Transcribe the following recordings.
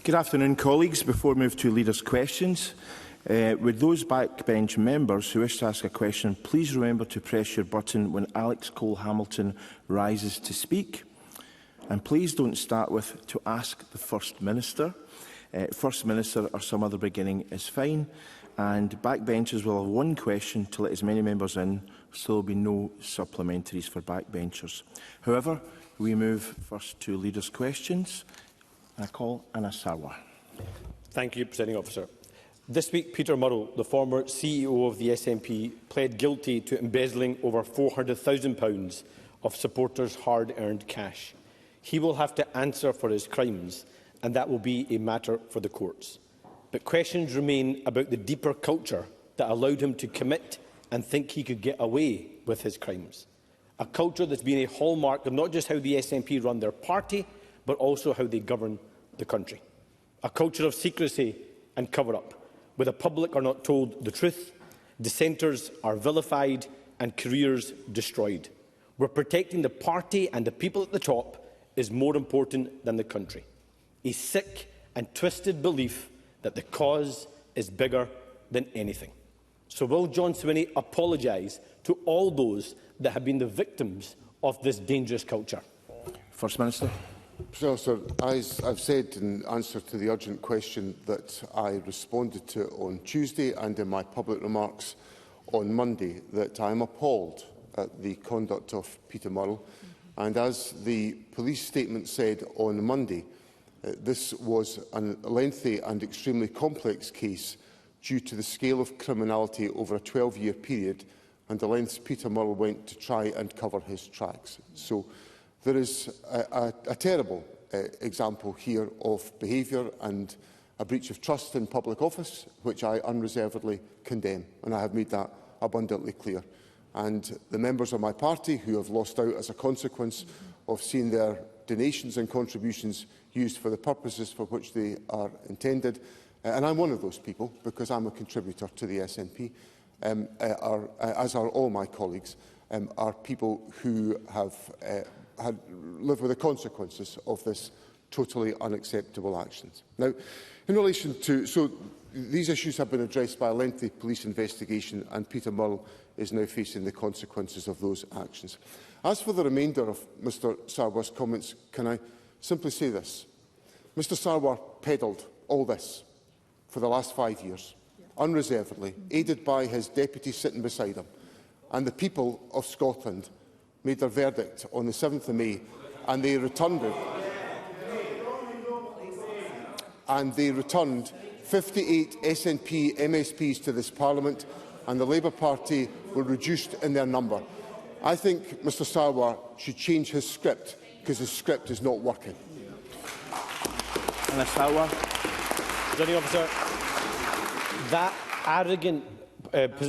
Good afternoon, colleagues. Before we move to leaders' questions, would those backbench members who wish to ask a question please remember to press your button when Alex Cole-Hamilton rises to speak. And please don't start with "to ask the First Minister." First Minister or some other beginning is fine. And backbenchers will have one question to let as many members in, so there will be no supplementaries for backbenchers. However, we move first to leaders' questions. I call Anas Sarwar. Thank you, Presiding Officer. This week, Peter Murrell, the former CEO of the SNP, pled guilty to embezzling over £400,000 of supporters' hard-earned cash. He will have to answer for his crimes, and that will be a matter for the courts. But questions remain about the deeper culture that allowed him to commit and think he could get away with his crimes. A culture that's been a hallmark of not just how the SNP run their party, but also how they govern the country. A culture of secrecy and cover-up, where the public are not told the truth, dissenters are vilified and careers destroyed, where protecting the party and the people at the top is more important than the country. A sick and twisted belief that the cause is bigger than anything. So will John Swinney apologise to all those that have been the victims of this dangerous culture? First Minister. Sir, as I've said in answer to the urgent question that I responded to on Tuesday and in my public remarks on Monday, that I am appalled at the conduct of Peter Murrell. And as the police statement said on Monday, this was a lengthy and extremely complex case due to the scale of criminality over a 12-year period and the lengths Peter Murrell went to try and cover his tracks. So there is a terrible example here of behaviour and a breach of trust in public office, which I unreservedly condemn, and I have made that abundantly clear. And the members of my party who have lost out as a consequence of seeing their donations and contributions used for the purposes for which they are intended, and I'm one of those people because I'm a contributor to the SNP, as are all my colleagues, are people who have lived with the consequences of this totally unacceptable actions. Now, in relation to... these issues have been addressed by a lengthy police investigation, and Peter Murrell is now facing the consequences of those actions. As for the remainder of Mr Sarwar's comments, can I simply say this? Mr Sarwar peddled all this for the last 5 years, unreservedly, aided by his deputy sitting beside him. And the people of Scotland made their verdict on the 7th of May, and they returned it. And they returned 58 SNP MSPs to this Parliament, and the Labour Party were reduced in their number. I think Mr Sarwar should change his script, because his script is not working. Presiding Officer, that arrogant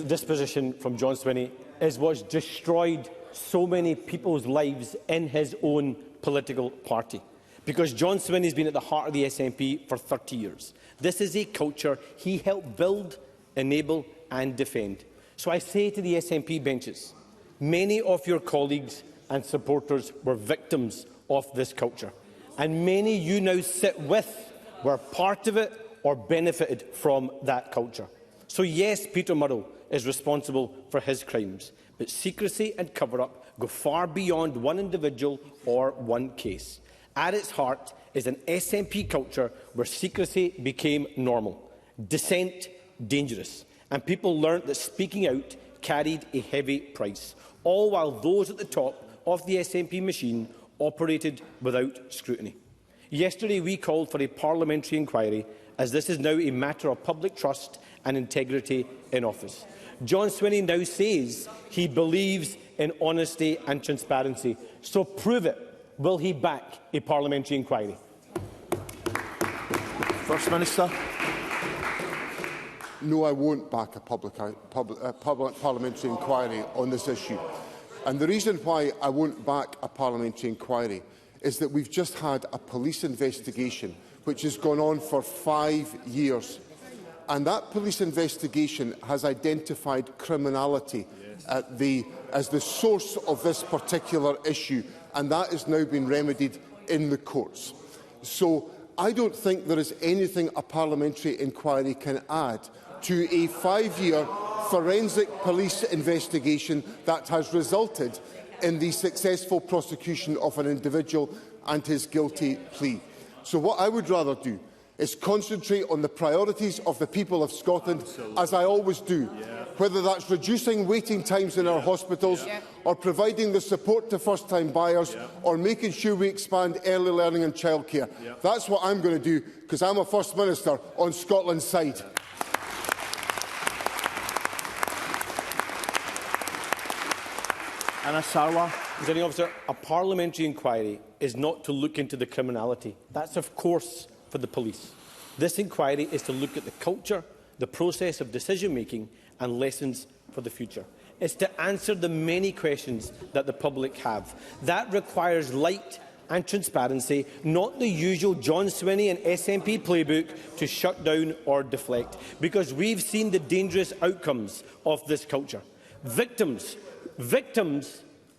disposition from John Swinney is what's destroyed so many people's lives in his own political party. Because John Swinney has been at the heart of the SNP for 30 years. This is a culture he helped build, enable and defend. So I say to the SNP benches, many of your colleagues and supporters were victims of this culture. And many you now sit with were part of it or benefited from that culture. So yes, Peter Murrell is responsible for his crimes, but secrecy and cover-up go far beyond one individual or one case. At its heart is an SNP culture where secrecy became normal, dissent dangerous, and people learnt that speaking out carried a heavy price, all while those at the top of the SNP machine operated without scrutiny. Yesterday we called for a parliamentary inquiry, as this is now a matter of public trust and integrity in office. John Swinney now says he believes in honesty and transparency. So prove it. Will he back a parliamentary inquiry? First Minister. No, I won't back a parliamentary inquiry on this issue. And the reason why I won't back a parliamentary inquiry is that we've just had a police investigation which has gone on for 5 years. And that police investigation has identified criminality as the source of this particular issue, and that has now been remedied in the courts. So I don't think there is anything a parliamentary inquiry can add to a 5-year forensic police investigation that has resulted in the successful prosecution of an individual and his guilty plea. So what I would rather do is concentrate on the priorities of the people of Scotland, as I always do, whether that's reducing waiting times in our hospitals, or providing the support to first-time buyers, or making sure we expand early learning and childcare. That's what I'm going to do, because I'm a First Minister on Scotland's side. Anna Sarwar. Presiding Officer, a parliamentary inquiry is not to look into the criminality. That's, of course, for the police. This inquiry is to look at the culture, the process of decision-making and lessons for the future. It's to answer the many questions that the public have. That requires light and transparency, not the usual John Swinney and SNP playbook to shut down or deflect, because we've seen the dangerous outcomes of this culture. Victims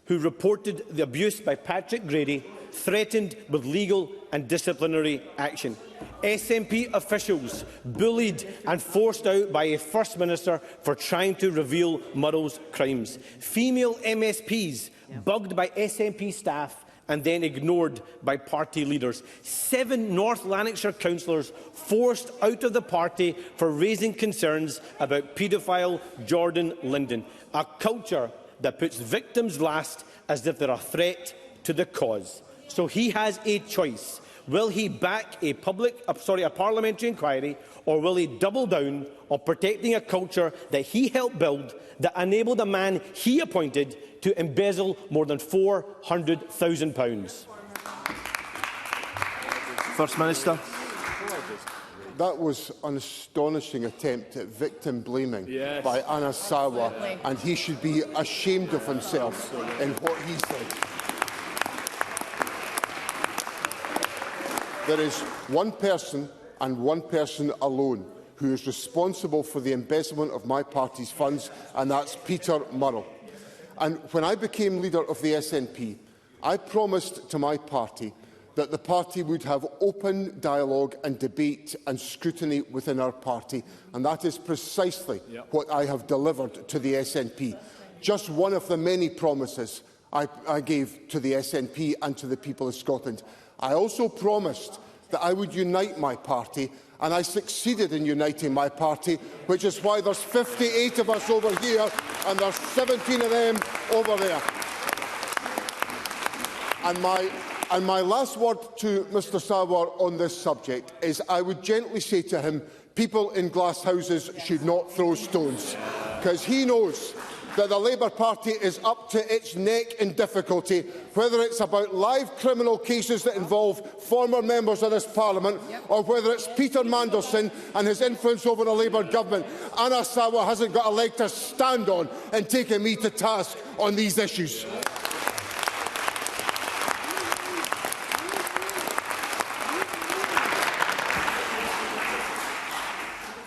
who reported the abuse by Patrick Grady threatened with legal and disciplinary action. SNP officials bullied and forced out by a First Minister for trying to reveal Murrell's crimes. Female MSPs bugged by SNP staff and then ignored by party leaders. 7 North Lanarkshire councillors forced out of the party for raising concerns about paedophile Jordan Linden. A culture that puts victims last as if they're a threat to the cause. So he has a choice. Will he back a parliamentary inquiry, or will he double down on protecting a culture that he helped build, that enabled a man he appointed to embezzle more than £400,000? First Minister. That was an astonishing attempt at victim blaming by Anna Sarwar, and he should be ashamed of himself in what he said. There is one person, and one person alone, who is responsible for the embezzlement of my party's funds, and that's Peter Murrell. And when I became leader of the SNP, I promised to my party that the party would have open dialogue and debate and scrutiny within our party, and that is precisely what I have delivered to the SNP. Just one of the many promises I gave to the SNP and to the people of Scotland. I also promised that I would unite my party, and I succeeded in uniting my party, which is why there's 58 of us over here and there's 17 of them over there. And my last word to Mr Sarwar on this subject is I would gently say to him, people in glass houses should not throw stones, because he knows that the Labour Party is up to its neck in difficulty, whether it's about live criminal cases that involve former members of this Parliament, or whether it's Peter Mandelson and his influence over the Labour government. Anna Sarwar hasn't got a leg to stand on in taking me to task on these issues.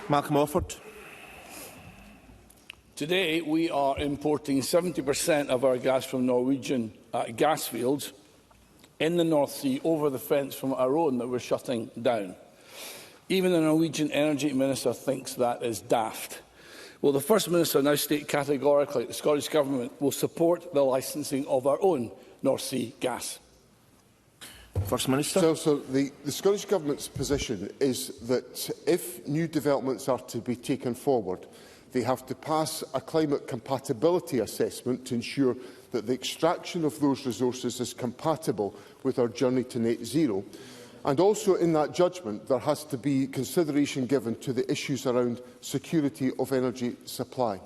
Malcolm Offord. Today, we are importing 70% of our gas from Norwegian gas fields in the North Sea over the fence from our own that we're shutting down. Even the Norwegian Energy Minister thinks that is daft. Will the First Minister now state categorically that the Scottish Government will support the licensing of our own North Sea gas? First Minister. So the Scottish Government's position is that if new developments are to be taken forward, they have to pass a climate compatibility assessment to ensure that the extraction of those resources is compatible with our journey to net zero. And also in that judgment, there has to be consideration given to the issues around security of energy supply.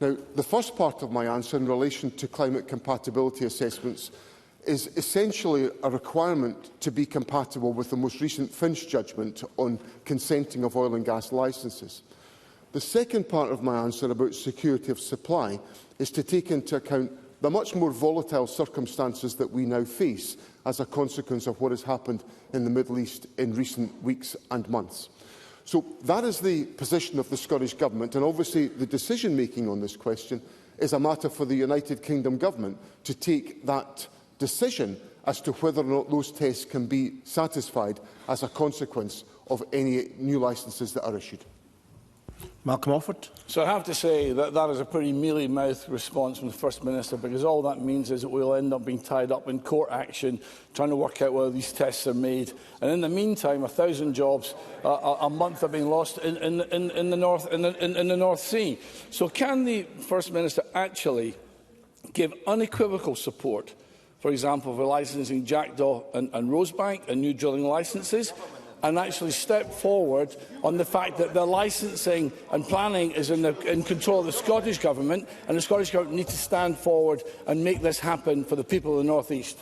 Now, the first part of my answer in relation to climate compatibility assessments is essentially a requirement to be compatible with the most recent Finch judgment on consenting of oil and gas licences. The second part of my answer about security of supply is to take into account the much more volatile circumstances that we now face as a consequence of what has happened in the Middle East in recent weeks and months. So that is the position of the Scottish Government, and obviously the decision-making on this question is a matter for the United Kingdom Government to take that decision as to whether or not those tests can be satisfied as a consequence of any new licences that are issued. Malcolm Offord. So I have to say that that is a pretty mealy-mouthed response from the First Minister, because all that means is that we'll end up being tied up in court action trying to work out whether these tests are made. And in the meantime, 1,000 jobs a month are being lost in the North Sea. So can the First Minister actually give unequivocal support, for example, for licensing Jackdaw and Rosebank and new drilling licences, and actually step forward on the fact that the licensing and planning is in control of the Scottish Government, and the Scottish Government need to stand forward and make this happen for the people of the North East?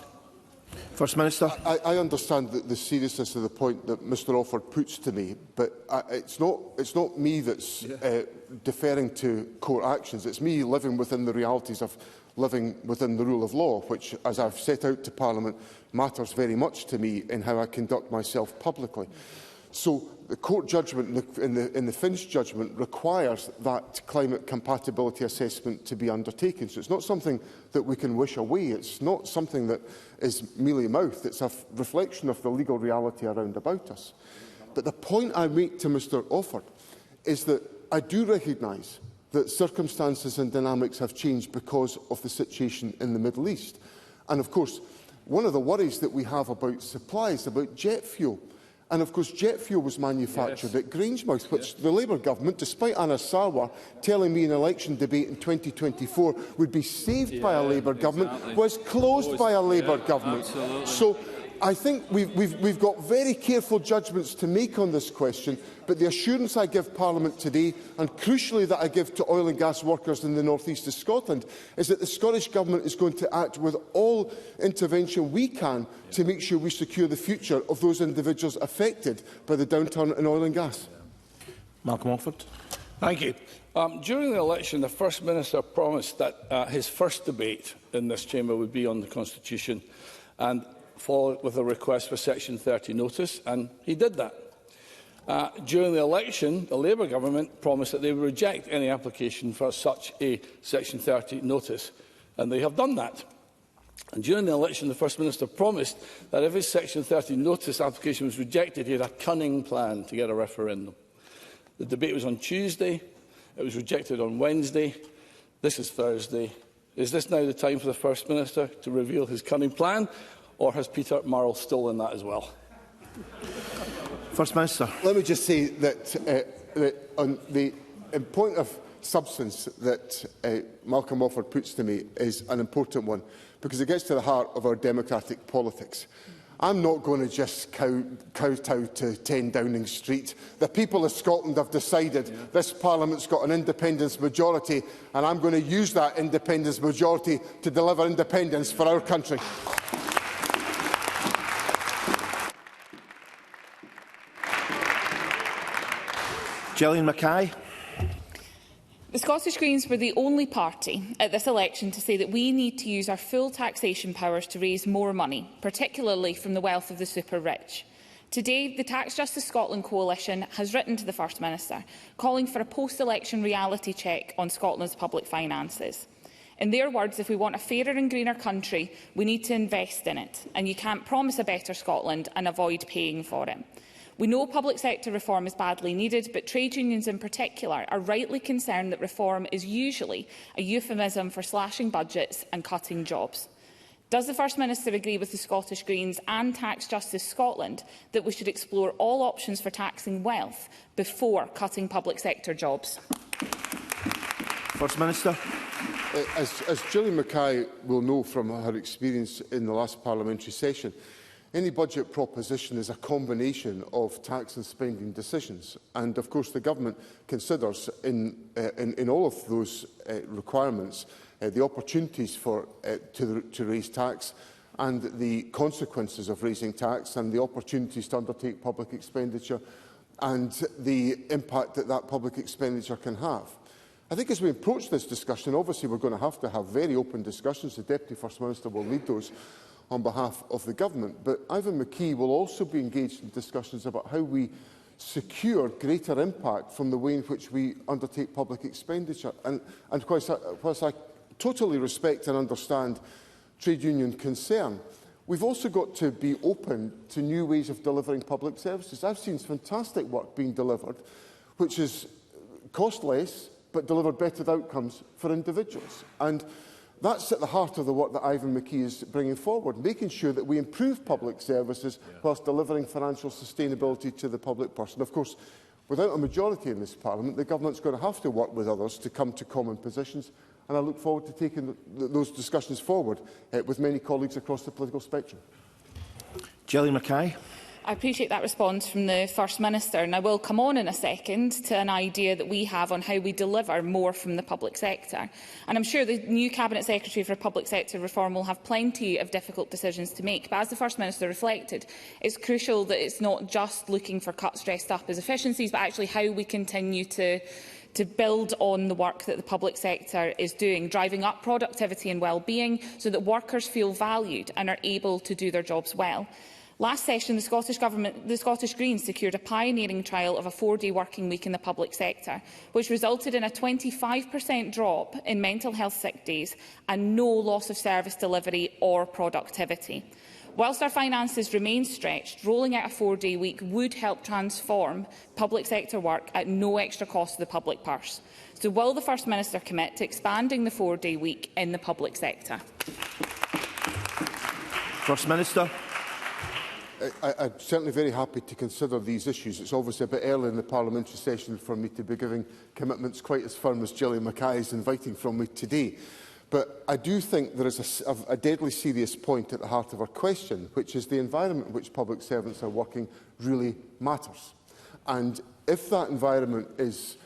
First Minister. I understand the seriousness of the point that Mr Offord puts to me, but it's not me that's deferring to court actions. It's me living within the realities of living within the rule of law, which, as I've set out to Parliament, matters very much to me in how I conduct myself publicly. So the court judgment in the Finch judgment requires that climate compatibility assessment to be undertaken. So it's not something that we can wish away. It's not something that is mealy-mouthed. It's a reflection of the legal reality around about us. But the point I make to Mr Offord is that I do recognise that circumstances and dynamics have changed because of the situation in the Middle East. And of course, one of the worries that we have about supply is about jet fuel. And of course, jet fuel was manufactured at Grangemouth, which the Labour government, despite Anna Sarwar telling me in an election debate in 2024 would be saved by a Labour government, was closed by a Labour government. Absolutely. So I think we've got very careful judgments to make on this question, but the assurance I give Parliament today, and crucially that I give to oil and gas workers in the North East of Scotland, is that the Scottish Government is going to act with all intervention we can to make sure we secure the future of those individuals affected by the downturn in oil and gas. Malcolm Offord. Thank you. During the election, the First Minister promised that his first debate in this chamber would be on the Constitution, and followed with a request for Section 30 notice, and he did that. During the election, the Labour government promised that they would reject any application for such a Section 30 notice, and they have done that. And during the election, the First Minister promised that if his Section 30 notice application was rejected, he had a cunning plan to get a referendum. The debate was on Tuesday. It was rejected on Wednesday. This is Thursday. Is this now the time for the First Minister to reveal his cunning plan, or has Peter Murrell stolen that as well? First Minister. Let me just say that on the point of substance that Malcolm Offord puts to me is an important one, because it gets to the heart of our democratic politics. I'm not going to just kowtow to 10 Downing Street. The people of Scotland have decided this Parliament's got an independence majority, and I'm going to use that independence majority to deliver independence for our country. Gillian Mackay. The Scottish Greens were the only party at this election to say that we need to use our full taxation powers to raise more money, particularly from the wealth of the super-rich. Today, the Tax Justice Scotland Coalition has written to the First Minister, calling for a post-election reality check on Scotland's public finances. In their words, if we want a fairer and greener country, we need to invest in it, and you can't promise a better Scotland and avoid paying for it. We know public sector reform is badly needed, but trade unions in particular are rightly concerned that reform is usually a euphemism for slashing budgets and cutting jobs. Does the First Minister agree with the Scottish Greens and Tax Justice Scotland that we should explore all options for taxing wealth before cutting public sector jobs? First Minister. As Gillian Mackay will know from her experience in the last parliamentary session, any budget proposition is a combination of tax and spending decisions, and of course the Government considers in all of those requirements the opportunities to raise tax and the consequences of raising tax and the opportunities to undertake public expenditure and the impact that that public expenditure can have. I think as we approach this discussion, obviously we're going to have very open discussions. The Deputy First Minister will lead those on behalf of the Government, but Ivan McKee will also be engaged in discussions about how we secure greater impact from the way in which we undertake public expenditure. And whilst I totally respect and understand trade union concern, We've also got to be open to new ways of delivering public services. I've seen fantastic work being delivered, which is cost less, but delivered better outcomes for individuals. And that's at the heart of the work that Ivan McKee is bringing forward, making sure that we improve public services whilst delivering financial sustainability to the public purse. And of course, without a majority in this Parliament, the Government's going to have to work with others to come to common positions. And I look forward to taking those discussions forward with many colleagues across the political spectrum. Gillian Mackay. I appreciate that response from the First Minister, and I will come on in a second to an idea that we have on how we deliver more from the public sector. And I'm sure the new Cabinet Secretary for Public Sector Reform will have plenty of difficult decisions to make. But as the First Minister reflected, it's crucial that it's not just looking for cuts dressed up as efficiencies, but actually how we continue to build on the work that the public sector is doing, driving up productivity and well-being so that workers feel valued and are able to do their jobs well. Last session, the Scottish Greens secured a pioneering trial of a 4-day working week in the public sector, which resulted in a 25% drop in mental health sick days and no loss of service delivery or productivity. Whilst our finances remain stretched, rolling out a 4-day week would help transform public sector work at no extra cost to the public purse. So will the First Minister commit to expanding the 4-day week in the public sector? First Minister. I'm certainly very happy to consider these issues. It's obviously a bit early in the parliamentary session for me to be giving commitments quite as firm as Gillian Mackay is inviting from me today. But I do think there is a deadly serious point at the heart of our question, which is the environment in which public servants are working really matters. And if that environment is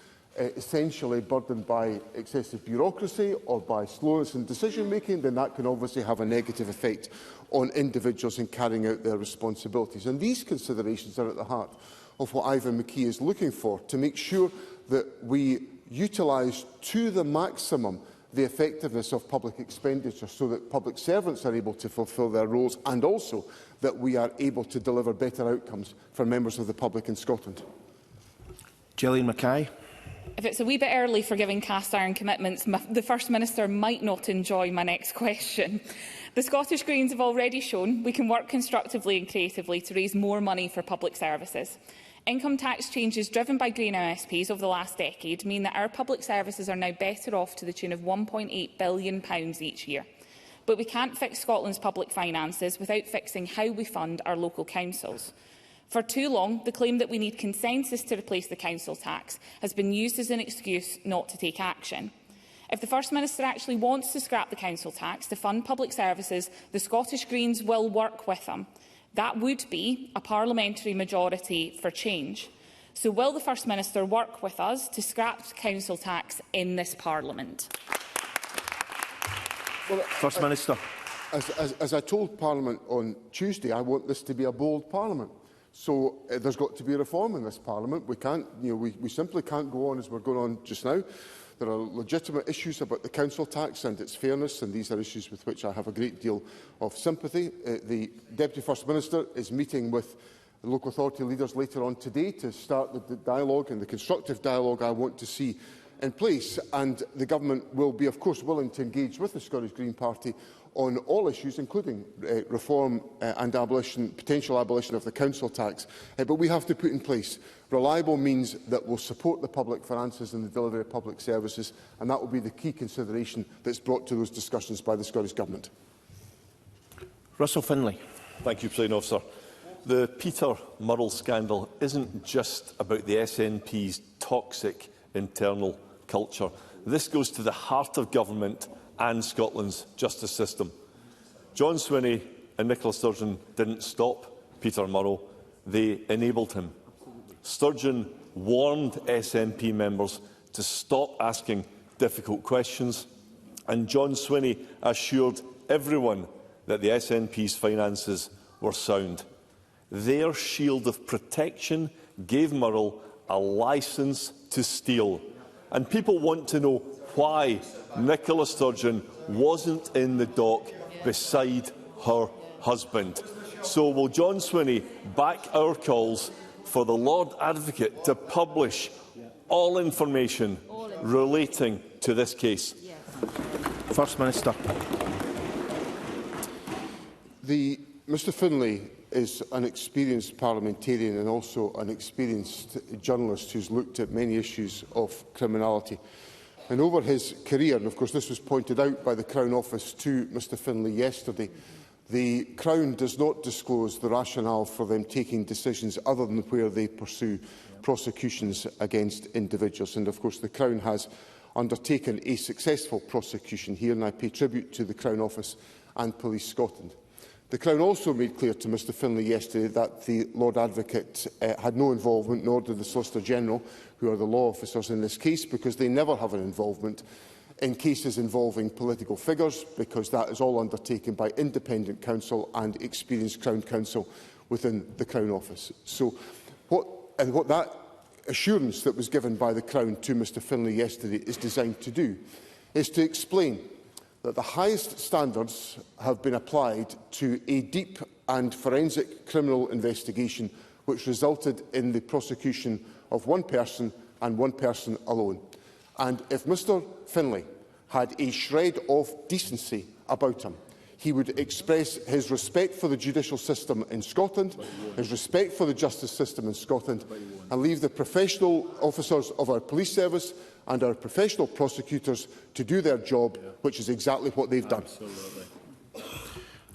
essentially burdened by excessive bureaucracy or by slowness in decision-making, then that can obviously have a negative effect on individuals in carrying out their responsibilities. And these considerations are at the heart of what Ivan McKee is looking for, to make sure that we utilise to the maximum the effectiveness of public expenditure so that public servants are able to fulfil their roles, and also that we are able to deliver better outcomes for members of the public in Scotland. Gillian Mackay. If it's a wee bit early for giving cast-iron commitments, the First Minister might not enjoy my next question. The Scottish Greens have already shown we can work constructively and creatively to raise more money for public services. Income tax changes driven by Green MSPs over the last decade mean that our public services are now better off to the tune of £1.8 billion each year. But we can't fix Scotland's public finances without fixing how we fund our local councils. For too long, the claim that we need consensus to replace the council tax has been used as an excuse not to take action. If the First Minister actually wants to scrap the council tax to fund public services, the Scottish Greens will work with them. That would be a parliamentary majority for change. So will the First Minister work with us to scrap council tax in this Parliament? Well, First Minister. As I told Parliament on Tuesday, I want this to be a bold Parliament. So there's got to be reform in this Parliament. We simply can't go on as we're going on just now. There are legitimate issues about the council tax and its fairness, and these are issues with which I have a great deal of sympathy. The Deputy First Minister is meeting with the local authority leaders later on today to start the dialogue and the constructive dialogue I want to see in place. And the Government will be, of course, willing to engage with the Scottish Green Party on all issues, including reform and potential abolition of the council tax. But we have to put in place reliable means that will support the public finances and the delivery of public services, and that will be the key consideration that is brought to those discussions by the Scottish Government. Russell Finlay. Thank you, President Officer. The Peter Murrell scandal isn't just about the SNP's toxic internal culture. This goes to the heart of government and Scotland's justice system. John Swinney and Nicola Sturgeon didn't stop Peter Murrell, they enabled him. Sturgeon warned SNP members to stop asking difficult questions, and John Swinney assured everyone that the SNP's finances were sound. Their shield of protection gave Murrell a licence to steal, and people want to know why Nicola Sturgeon wasn't in the dock beside her husband. So will John Swinney back our calls for the Lord Advocate to publish all information relating to this case? First Minister. Mr Finlay is an experienced parliamentarian and also an experienced journalist who's looked at many issues of criminality. And over his career, and of course this was pointed out by the Crown Office to Mr Finlay yesterday, the Crown does not disclose the rationale for them taking decisions other than where they pursue prosecutions against individuals. And of course the Crown has undertaken a successful prosecution here, and I pay tribute to the Crown Office and Police Scotland. The Crown also made clear to Mr Finlay yesterday that the Lord Advocate had no involvement, nor did the Solicitor General, who are the law officers in this case, because they never have an involvement in cases involving political figures, because that is all undertaken by independent counsel and experienced Crown counsel within the Crown Office. So what that assurance that was given by the Crown to Mr Finlay yesterday is designed to do is to explain that the highest standards have been applied to a deep and forensic criminal investigation which resulted in the prosecution of one person and one person alone. And if Mr Finlay had a shred of decency about him, he would express his respect for the judicial system in Scotland, his respect for the justice system in Scotland, and leave the professional officers of our police service and our professional prosecutors to do their job, which is exactly what they've done.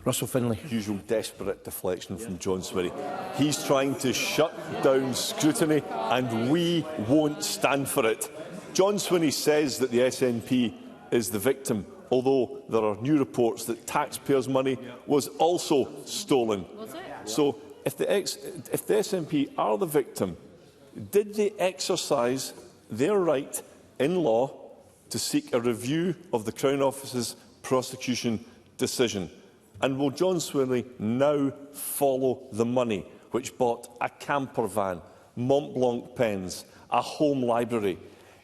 Russell Finlay. Usual desperate deflection from John Swinney. He's trying to shut down scrutiny, and we won't stand for it. John Swinney says that the SNP is the victim, although there are new reports that taxpayers' money was also stolen. So if the SNP are the victim, did they exercise their right in law to seek a review of the Crown Office's prosecution decision? And will John Swinney now follow the money which bought a camper van, Mont Blanc pens, a home library?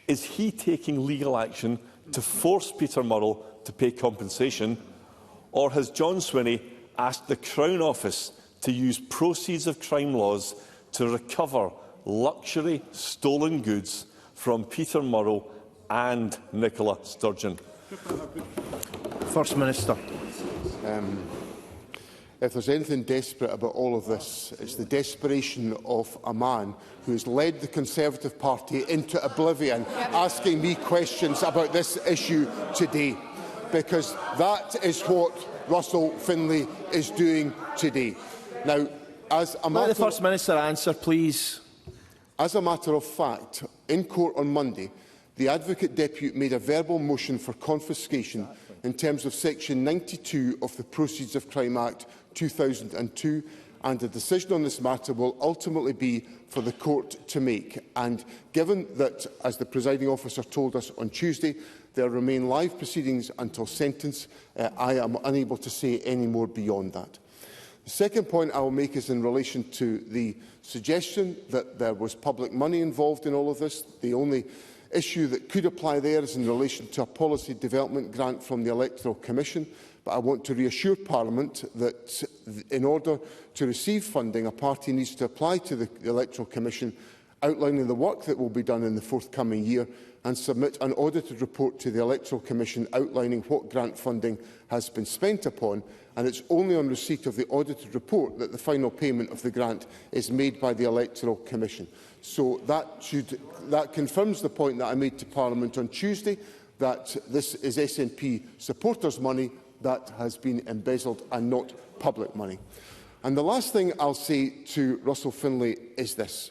Is he taking legal action to force Peter Murrell to pay compensation? Or has John Swinney asked the Crown Office to use proceeds of crime laws to recover luxury stolen goods from Peter Murrell and Nicola Sturgeon? First Minister. If there's anything desperate about all of this, it's the desperation of a man who has led the Conservative Party into oblivion, asking me questions about this issue today, because that is what Russell Finlay is doing today. Now, as a matter let the First Minister answer, please. As a matter of fact, in court on Monday, the Advocate Depute made a verbal motion for confiscation in terms of Section 92 of the Proceeds of Crime Act 2002, and a decision on this matter will ultimately be for the court to make. And given that, as the presiding officer told us on Tuesday, there remain live proceedings until sentence, I am unable to say any more beyond that. The second point I will make is in relation to the suggestion that there was public money involved in all of this. The only issue that could apply there is in relation to a policy development grant from the Electoral Commission. But I want to reassure Parliament that in order to receive funding, a party needs to apply to the Electoral Commission outlining the work that will be done in the forthcoming year and submit an audited report to the Electoral Commission outlining what grant funding has been spent upon, and it's only on receipt of the audited report that the final payment of the grant is made by the Electoral Commission. So that confirms the point that I made to Parliament on Tuesday, that this is SNP supporters' money that has been embezzled and not public money. And the last thing I'll say to Russell Finlay is this.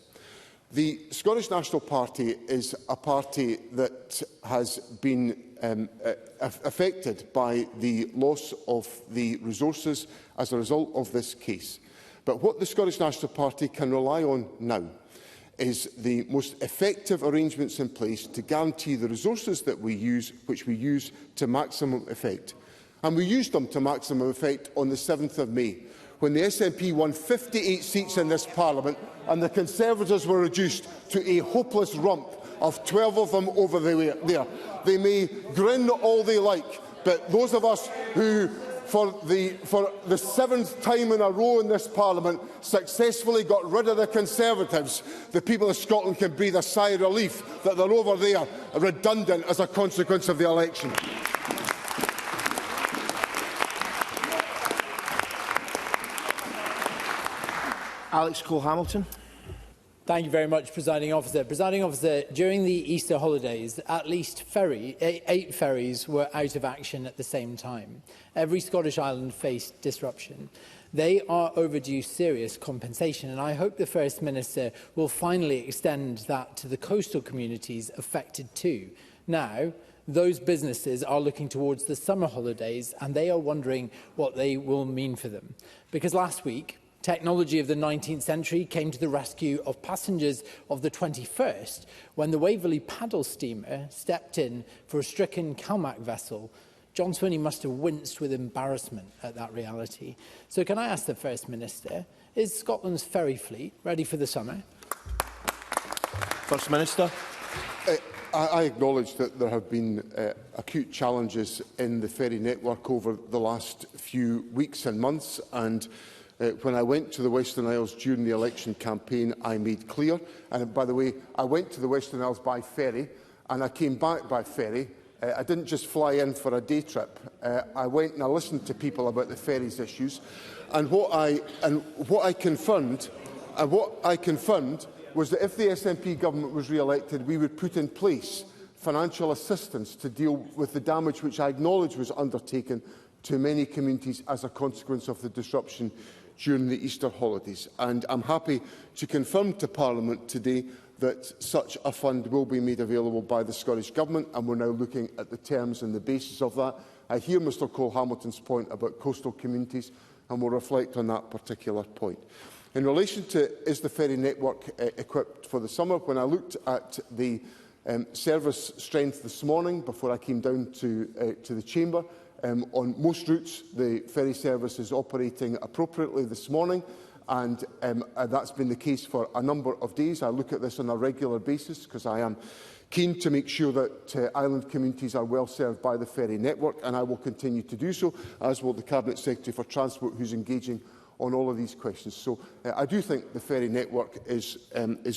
The Scottish National Party is a party that has been affected by the loss of the resources as a result of this case. But what the Scottish National Party can rely on now is the most effective arrangements in place to guarantee the resources that we use, which we use to maximum effect. And we used them to maximum effect on the 7th of May, when the SNP won 58 seats in this Parliament and the Conservatives were reduced to a hopeless rump of 12 of them over there. They may grin all they like, but those of us who, for the 7th time in a row in this Parliament, successfully got rid of the Conservatives, the people of Scotland can breathe a sigh of relief that they're over there redundant as a consequence of the election. Alex Cole-Hamilton. Thank you very much, Presiding Officer. Presiding Officer, during the Easter holidays, at least 8 ferries were out of action at the same time. Every Scottish island faced disruption. They are overdue serious compensation, and I hope the First Minister will finally extend that to the coastal communities affected too. Now, those businesses are looking towards the summer holidays, and they are wondering what they will mean for them. Because last week, technology of the 19th century came to the rescue of passengers of the 21st when the Waverley paddle steamer stepped in for a stricken CalMac vessel. John Swinney must have winced with embarrassment at that reality. So can I ask the First Minister, is Scotland's ferry fleet ready for the summer? First Minister. I acknowledge that there have been acute challenges in the ferry network over the last few weeks and months, and when I went to the Western Isles during the election campaign, I made clear, and by the way, I went to the Western Isles by ferry, and I came back by ferry. I didn't just fly in for a day trip. I went and I listened to people about the ferries issues, and what I confirmed was that if the SNP government was re-elected, we would put in place financial assistance to deal with the damage which I acknowledge was undertaken to many communities as a consequence of the disruption during the Easter holidays. And I'm happy to confirm to Parliament today that such a fund will be made available by the Scottish Government, and we're now looking at the terms and the basis of that. I hear Mr Cole-Hamilton's point about coastal communities, and will reflect on that particular point. In relation to is the ferry network equipped for the summer, when I looked at the service strength this morning before I came down to the Chamber, on most routes, the ferry service is operating appropriately this morning, and that's been the case for a number of days. I look at this on a regular basis because I am keen to make sure that island communities are well served by the ferry network, and I will continue to do so, as will the Cabinet Secretary for Transport, who is engaging on all of these questions. So I do think the ferry network is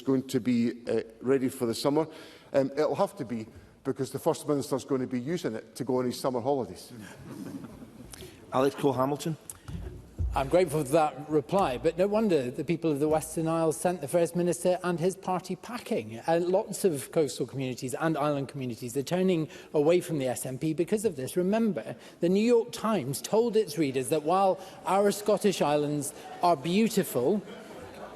going to be ready for the summer. It will have to be, because the First Minister is going to be using it to go on his summer holidays. Alex Cole-Hamilton. I'm grateful for that reply, but no wonder the people of the Western Isles sent the First Minister and his party packing. Lots of coastal communities and island communities are turning away from the SNP because of this. Remember, the New York Times told its readers that while our Scottish islands are beautiful,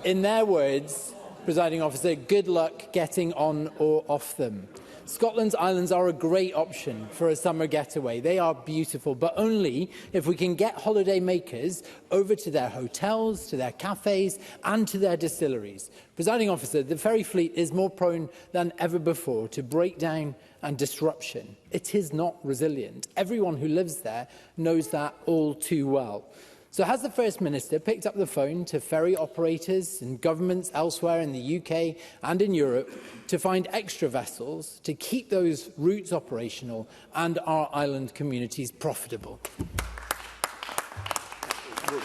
in their words, Presiding Officer, good luck getting on or off them. Scotland's islands are a great option for a summer getaway. They are beautiful, but only if we can get holiday makers over to their hotels, to their cafes and to their distilleries. Presiding Officer, the ferry fleet is more prone than ever before to breakdown and disruption. It is not resilient. Everyone who lives there knows that all too well. So has the First Minister picked up the phone to ferry operators and governments elsewhere in the UK and in Europe to find extra vessels to keep those routes operational and our island communities profitable?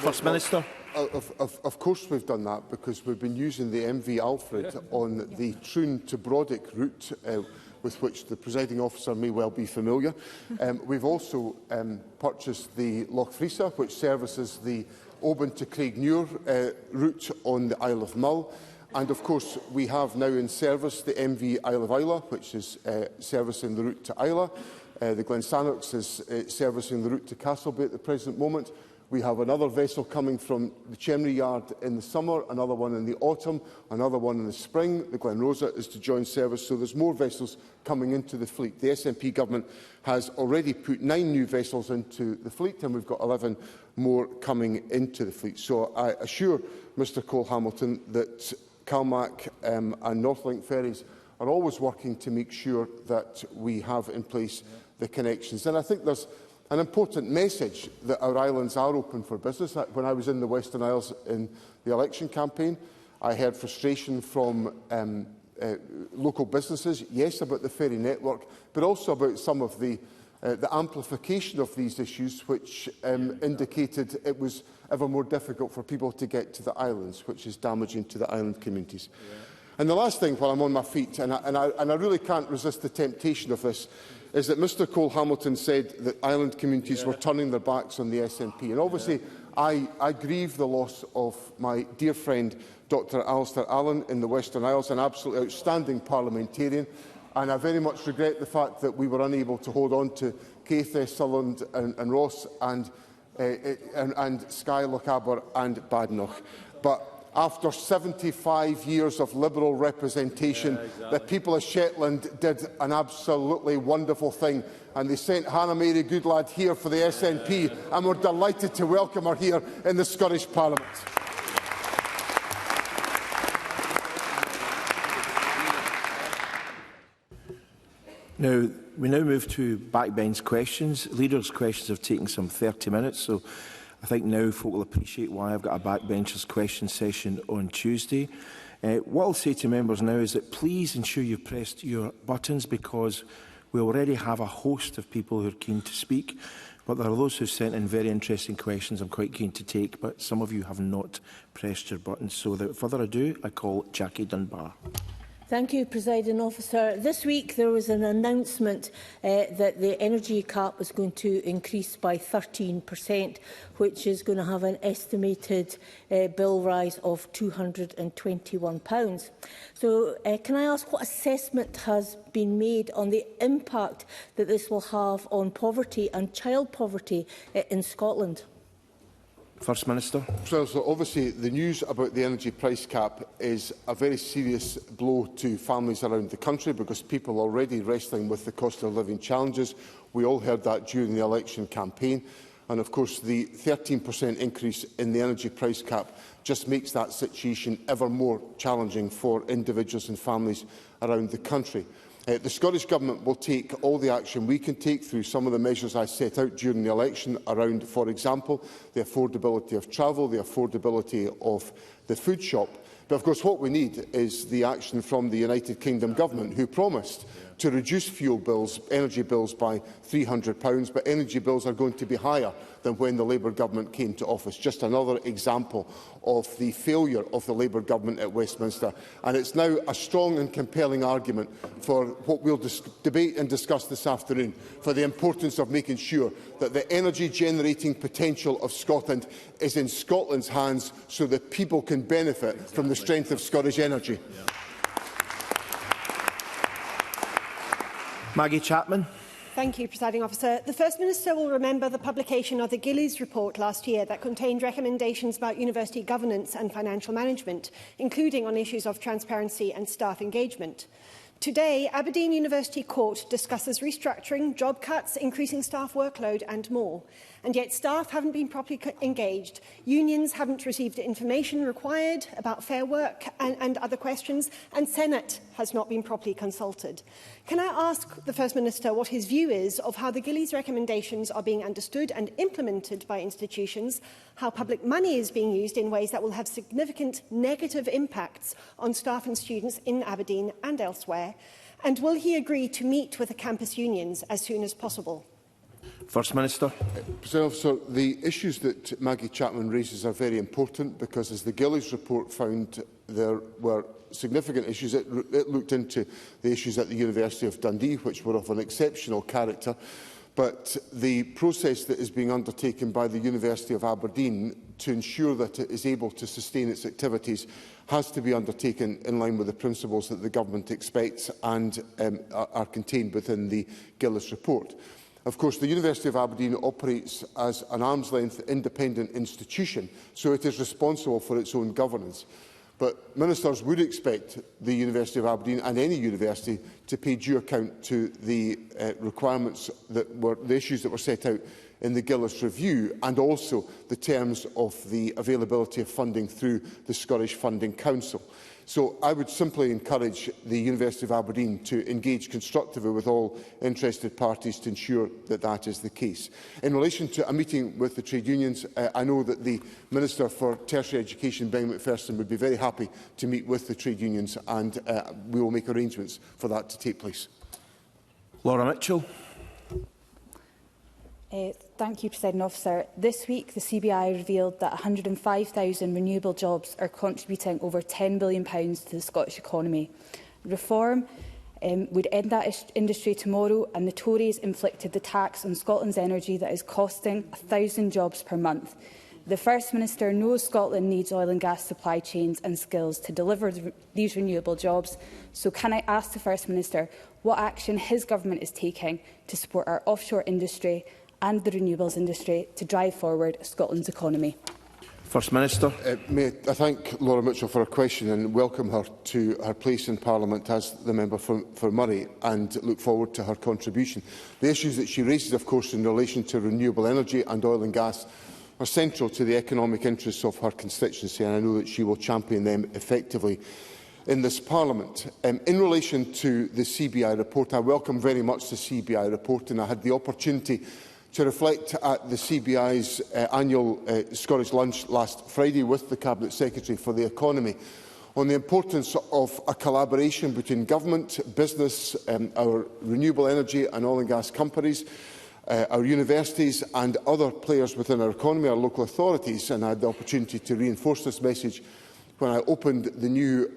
First Minister. Of course we've done that, because we've been using the MV Alfred on the Troon to Brodick route, with which the Presiding Officer may well be familiar. We've also purchased the Loch Frisa, which services the Oban to Craigniur route on the Isle of Mull. And of course, we have now in service the MV Isle of Isla, which is servicing the route to Isla. The Glensannox is servicing the route to Castleby at the present moment. We have another vessel coming from the Chemney Yard in the summer, another one in the autumn, another one in the spring. The Glen Rosa is to join service, so there's more vessels coming into the fleet. The SNP government has already put 9 new vessels into the fleet, and we've got 11 more coming into the fleet. So I assure Mr Cole-Hamilton that CalMac and Northlink ferries are always working to make sure that we have in place the connections. And I think there's an important message that our islands are open for business. When I was in the Western Isles in the election campaign, I heard frustration from local businesses, yes, about the ferry network, but also about some of the amplification of these issues, which indicated it was ever more difficult for people to get to the islands, which is damaging to the island communities. Yeah. And the last thing, while I'm on my feet, and I really can't resist the temptation of this, is that Mr Cole-Hamilton said that island communities were turning their backs on the SNP. And obviously, I grieve the loss of my dear friend Dr Alistair Allen in the Western Isles, an absolutely outstanding parliamentarian, and I very much regret the fact that we were unable to hold on to Keith, Sutherland and Ross and Skye, Lochaber and Badenoch. But after 75 years of Liberal representation, the people of Shetland did an absolutely wonderful thing, and they sent Hannah Mary Goodlad here for the SNP, and we're delighted to welcome her here in the Scottish Parliament. Now, we now move to backbench questions. Leaders' questions have taken some 30 minutes, so I think now folk will appreciate why I've got a backbenchers question session on Tuesday. What I'll say to members now is that please ensure you've pressed your buttons, because we already have a host of people who are keen to speak, but there are those who sent in very interesting questions I'm quite keen to take, but some of you have not pressed your buttons. So without further ado, I call Jackie Dunbar. Thank you, Presiding Officer. This week there was an announcement that the energy cap was going to increase by 13%, which is going to have an estimated bill rise of £221. So can I ask what assessment has been made on the impact that this will have on poverty and child poverty in Scotland? First Minister. So obviously the news about the energy price cap is a very serious blow to families around the country, because people are already wrestling with the cost of living challenges. We all heard that during the election campaign. And of course the 13% increase in the energy price cap just makes that situation ever more challenging for individuals and families around the country. The Scottish Government will take all the action we can take through some of the measures I set out during the election around, for example, the affordability of travel, the affordability of the food shop. But of course what we need is the action from the United Kingdom Government, who promised to reduce fuel bills, energy bills by £300, but energy bills are going to be higher than when the Labour Government came to office. Just another example of the failure of the Labour Government at Westminster. And it's now a strong and compelling argument for what we'll debate and discuss this afternoon, for the importance of making sure that the energy generating potential of Scotland is in Scotland's hands, so that people can benefit from the strength of Scottish energy. Maggie Chapman. Thank you, Presiding Officer. The First Minister will remember the publication of the Gillies report last year that contained recommendations about university governance and financial management, including on issues of transparency and staff engagement. Today, Aberdeen University Court discusses restructuring, job cuts, increasing staff workload and more. And yet staff haven't been properly engaged. Unions haven't received the information required about fair work and other questions, and Senate has not been properly consulted. Can I ask the First Minister what his view is of how the Gillies recommendations are being understood and implemented by institutions, how public money is being used in ways that will have significant negative impacts on staff and students in Aberdeen and elsewhere, and will he agree to meet with the campus unions as soon as possible? First Minister. So the issues that Maggie Chapman raises are very important, because as the Gillies report found, there were significant issues. It looked into the issues at the University of Dundee, which were of an exceptional character. But the process that is being undertaken by the University of Aberdeen to ensure that it is able to sustain its activities has to be undertaken in line with the principles that the Government expects and are contained within the Gillies report. Of course, the University of Aberdeen operates as an arm's-length independent institution, so it is responsible for its own governance. But ministers would expect the University of Aberdeen and any university to pay due account to the requirements that were the issues that were set out in the Gillies review, and also the terms of the availability of funding through the Scottish Funding Council. So I would simply encourage the University of Aberdeen to engage constructively with all interested parties to ensure that that is the case. In relation to a meeting with the trade unions, I know that the Minister for Tertiary Education, Ben McPherson, would be very happy to meet with the trade unions, and we will make arrangements for that to take place. Laura Mitchell. Thank you, Presiding Officer. This week, the CBI revealed that 105,000 renewable jobs are contributing over £10 billion to the Scottish economy. Reform would end that industry tomorrow, and the Tories inflicted the tax on Scotland's energy that is costing 1,000 jobs per month. The First Minister knows Scotland needs oil and gas supply chains and skills to deliver these renewable jobs. So can I ask the First Minister what action his government is taking to support our offshore industry and the renewables industry to drive forward Scotland's economy? First Minister. May I thank Laura Mitchell for her question and welcome her to her place in Parliament as the member for Murray, and look forward to her contribution. The issues that she raises, of course, in relation to renewable energy and oil and gas are central to the economic interests of her constituency, and I know that she will champion them effectively in this Parliament. In relation to the CBI report, I welcome very much the CBI report, and I had the opportunity to reflect at the CBI's annual Scottish lunch last Friday with the Cabinet Secretary for the Economy on the importance of a collaboration between government, business, our renewable energy and oil and gas companies, our universities and other players within our economy, our local authorities, and I had the opportunity to reinforce this message when I opened the new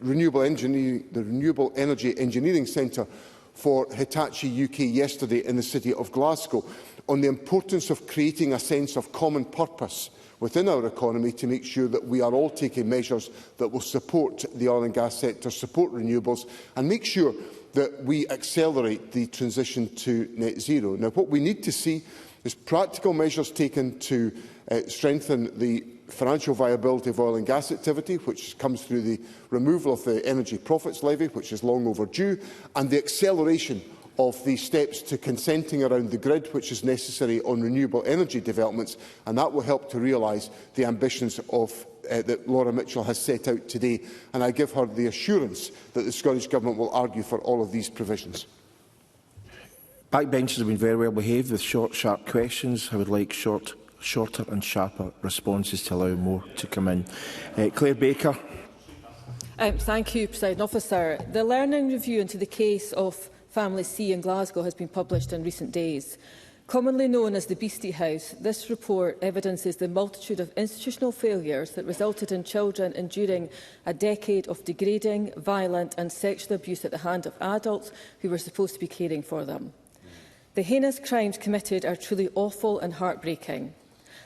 Renewable Energy Engineering Centre for Hitachi UK yesterday in the city of Glasgow, on the importance of creating a sense of common purpose within our economy to make sure that we are all taking measures that will support the oil and gas sector, support renewables, and make sure that we accelerate the transition to net zero. Now, what we need to see is practical measures taken to strengthen the financial viability of oil and gas activity, which comes through the removal of the Energy Profits Levy, which is long overdue, and the acceleration of the steps to consenting around the grid, which is necessary on renewable energy developments, and that will help to realise the ambitions that Laura Mitchell has set out today. And I give her the assurance that the Scottish Government will argue for all of these provisions. Backbenchers have been very well behaved with short, sharp questions. I would like shorter and sharper responses to allow more to come in. Claire Baker. Thank you, Presiding Officer. The Learning Review into the case of Family C in Glasgow has been published in recent days. Commonly known as the Beastie House, this report evidences the multitude of institutional failures that resulted in children enduring a decade of degrading, violent and sexual abuse at the hand of adults who were supposed to be caring for them. The heinous crimes committed are truly awful and heartbreaking.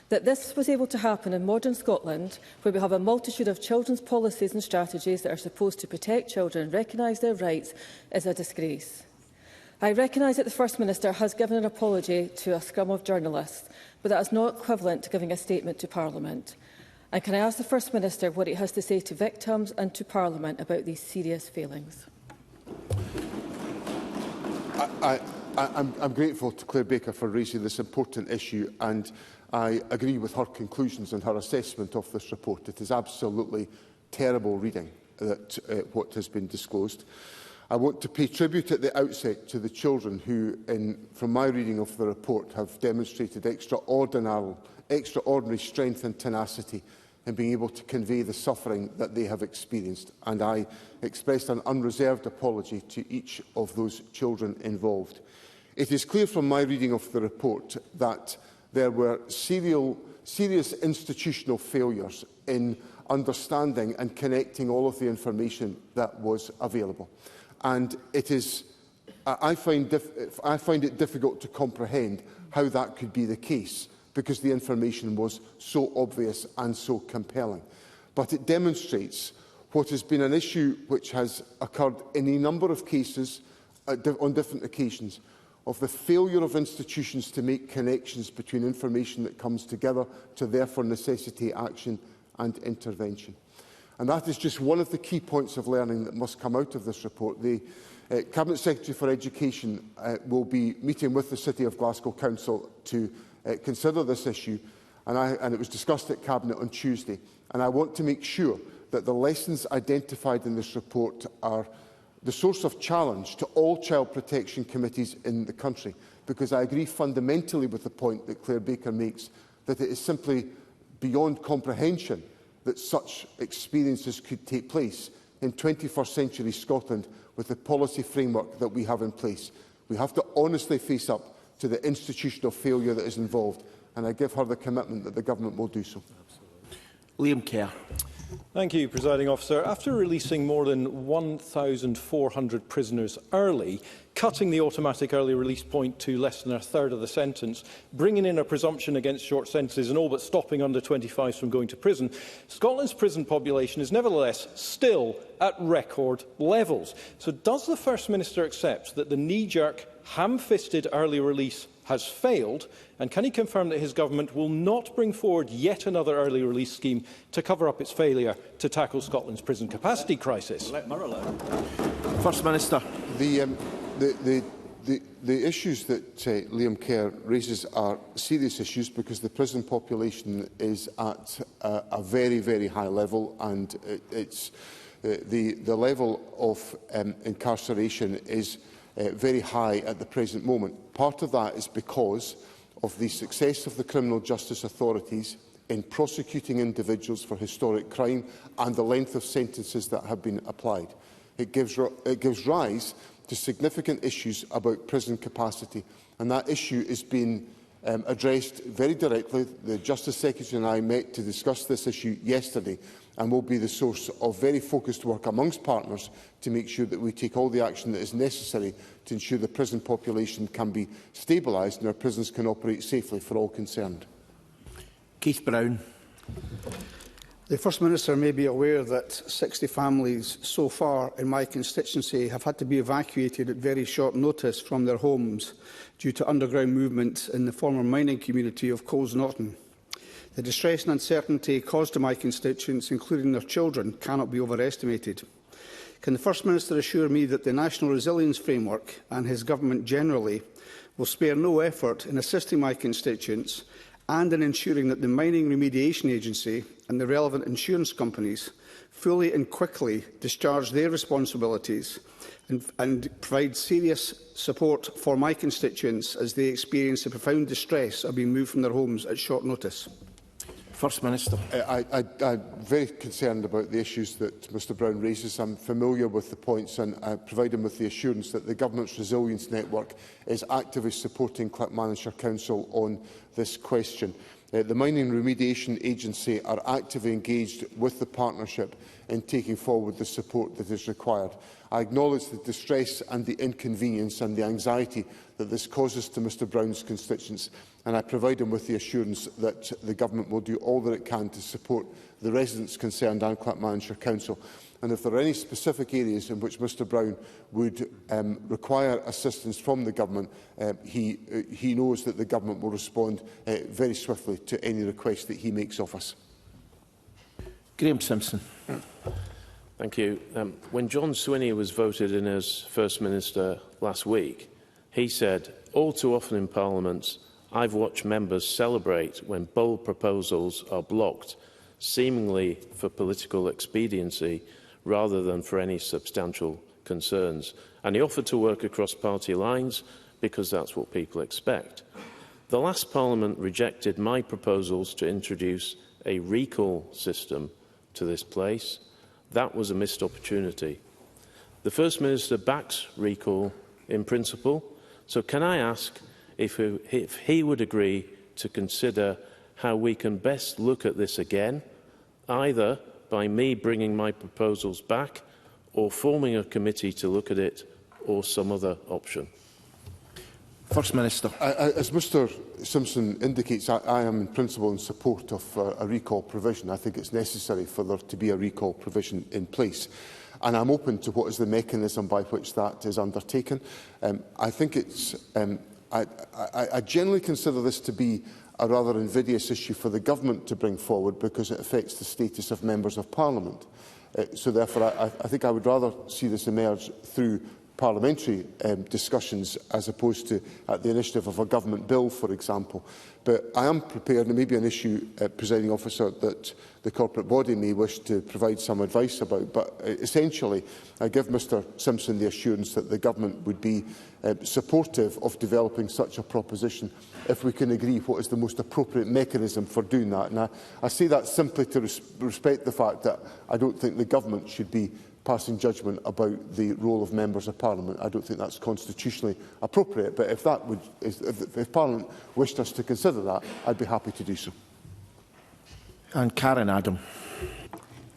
That this was able to happen in modern Scotland, where we have a multitude of children's policies and strategies that are supposed to protect children and recognise their rights, is a disgrace. I recognise that the First Minister has given an apology to a scrum of journalists, but that is not equivalent to giving a statement to Parliament. And can I ask the First Minister what he has to say to victims and to Parliament about these serious failings? I'm grateful to Claire Baker for raising this important issue, and I agree with her conclusions and her assessment of this report. It is absolutely terrible reading, what has been disclosed. I want to pay tribute at the outset to the children who, from my reading of the report, have demonstrated extraordinary strength and tenacity in being able to convey the suffering that they have experienced. And I expressed an unreserved apology to each of those children involved. It is clear from my reading of the report that there were serious institutional failures in understanding and connecting all of the information that was available. And I find it difficult to comprehend how that could be the case, because the information was so obvious and so compelling. But it demonstrates what has been an issue which has occurred in a number of cases on different occasions, of the failure of institutions to make connections between information that comes together to therefore necessitate action and intervention. And that is just one of the key points of learning that must come out of this report. The Cabinet Secretary for Education will be meeting with the City of Glasgow Council to consider this issue, and it was discussed at Cabinet on Tuesday. And I want to make sure that the lessons identified in this report are the source of challenge to all child protection committees in the country, because I agree fundamentally with the point that Claire Baker makes, that it is simply beyond comprehension that such experiences could take place in 21st century Scotland with the policy framework that we have in place. We have to honestly face up to the institutional failure that is involved, and I give her the commitment that the Government will do so. Liam Kerr. Thank you, Presiding Officer. After releasing more than 1,400 prisoners early, cutting the automatic early release point to less than a third of the sentence, bringing in a presumption against short sentences and all but stopping under 25s from going to prison, Scotland's prison population is nevertheless still at record levels. So does the First Minister accept that the knee-jerk, ham-fisted early release has failed, and can he confirm that his government will not bring forward yet another early release scheme to cover up its failure to tackle Scotland's prison capacity crisis? First Minister. The issues that Liam Kerr raises are serious issues because the prison population is at a very, very high level, and the level of incarceration is very high at the present moment. Part of that is because of the success of the criminal justice authorities in prosecuting individuals for historic crime and the length of sentences that have been applied. It gives rise to significant issues about prison capacity, and that issue is being addressed very directly. The Justice Secretary and I met to discuss this issue yesterday, and will be the source of very focused work amongst partners to make sure that we take all the action that is necessary to ensure the prison population can be stabilised and our prisons can operate safely for all concerned. Keith Brown. The First Minister may be aware that 60 families so far in my constituency have had to be evacuated at very short notice from their homes due to underground movement in the former mining community of Coles Norton. The distress and uncertainty caused to my constituents, including their children, cannot be overestimated. Can the First Minister assure me that the National Resilience Framework and his government generally will spare no effort in assisting my constituents and in ensuring that the Mining Remediation Agency and the relevant insurance companies fully and quickly discharge their responsibilities and provide serious support for my constituents as they experience the profound distress of being moved from their homes at short notice? First Minister. I'm very concerned about the issues that Mr Brown raises. I'm familiar with the points, and I provide him with the assurance that the Government's Resilience Network is actively supporting Clackmannanshire Council on this question. The Mining Remediation Agency are actively engaged with the partnership in taking forward the support that is required. I acknowledge the distress and the inconvenience and the anxiety that this causes to Mr Brown's constituents, and I provide him with the assurance that the Government will do all that it can to support the residents concerned and Clackmannanshire Council. And if there are any specific areas in which Mr Brown would require assistance from the Government, he knows that the Government will respond very swiftly to any request that he makes of us. Graham Simpson. Thank you. When John Swinney was voted in as First Minister last week, he said, "All too often in Parliaments, I've watched members celebrate when bold proposals are blocked, seemingly for political expediency rather than for any substantial concerns." And he offered to work across party lines because that's what people expect. The last Parliament rejected my proposals to introduce a recall system to this place. That was a missed opportunity. The First Minister backs recall in principle, so can I ask if he would agree to consider how we can best look at this again, either by me bringing my proposals back or forming a committee to look at it, or some other option? First Minister. As Mr Simpson indicates, I am in principle in support of a recall provision. I think it's necessary for there to be a recall provision in place, and I'm open to what is the mechanism by which that is undertaken. I think it's I generally consider this to be a rather invidious issue for the Government to bring forward because it affects the status of members of Parliament. So therefore, I think I would rather see this emerge through parliamentary discussions as opposed to at the initiative of a government bill, for example. But I am prepared, and it may be an issue, Presiding Officer, that the corporate body may wish to provide some advice about. But essentially, I give Mr Simpson the assurance that the Government would be supportive of developing such a proposition if we can agree what is the most appropriate mechanism for doing that. And I say that simply to respect the fact that I don't think the Government should be passing judgment about the role of members of Parliament. I don't think that's constitutionally appropriate, but if Parliament wished us to consider that, I'd be happy to do so. And Karen Adam.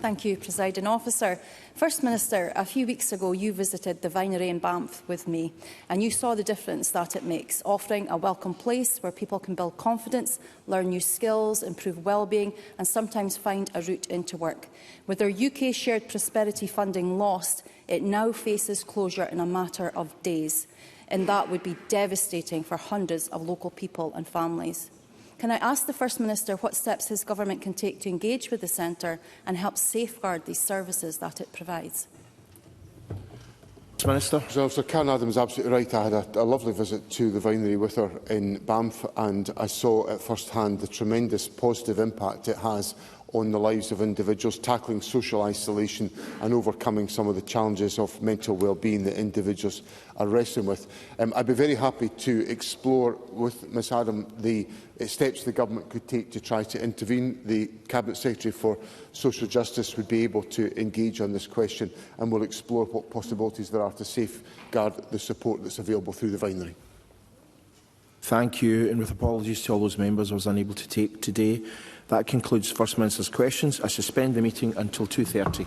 Thank you, Presiding Officer. First Minister, a few weeks ago you visited the Vinery in Banff with me and you saw the difference that it makes, offering a welcome place where people can build confidence, learn new skills, improve well-being and sometimes find a route into work. With our UK Shared Prosperity funding lost, it now faces closure in a matter of days, and that would be devastating for hundreds of local people and families. Can I ask the First Minister what steps his government can take to engage with the centre and help safeguard these services that it provides? Minister. So Karen Adams is absolutely right. I had a lovely visit to the Vinery with her in Banff and I saw at first hand the tremendous positive impact it has on the lives of individuals, tackling social isolation and overcoming some of the challenges of mental well-being that individuals are wrestling with. I'd be very happy to explore with Ms Adam the steps the government could take to try to intervene. The Cabinet Secretary for Social Justice would be able to engage on this question and will explore what possibilities there are to safeguard the support that's available through the Vinery. Thank you, and with apologies to all those members I was unable to take today. That concludes First Minister's questions. I suspend the meeting until 2:30.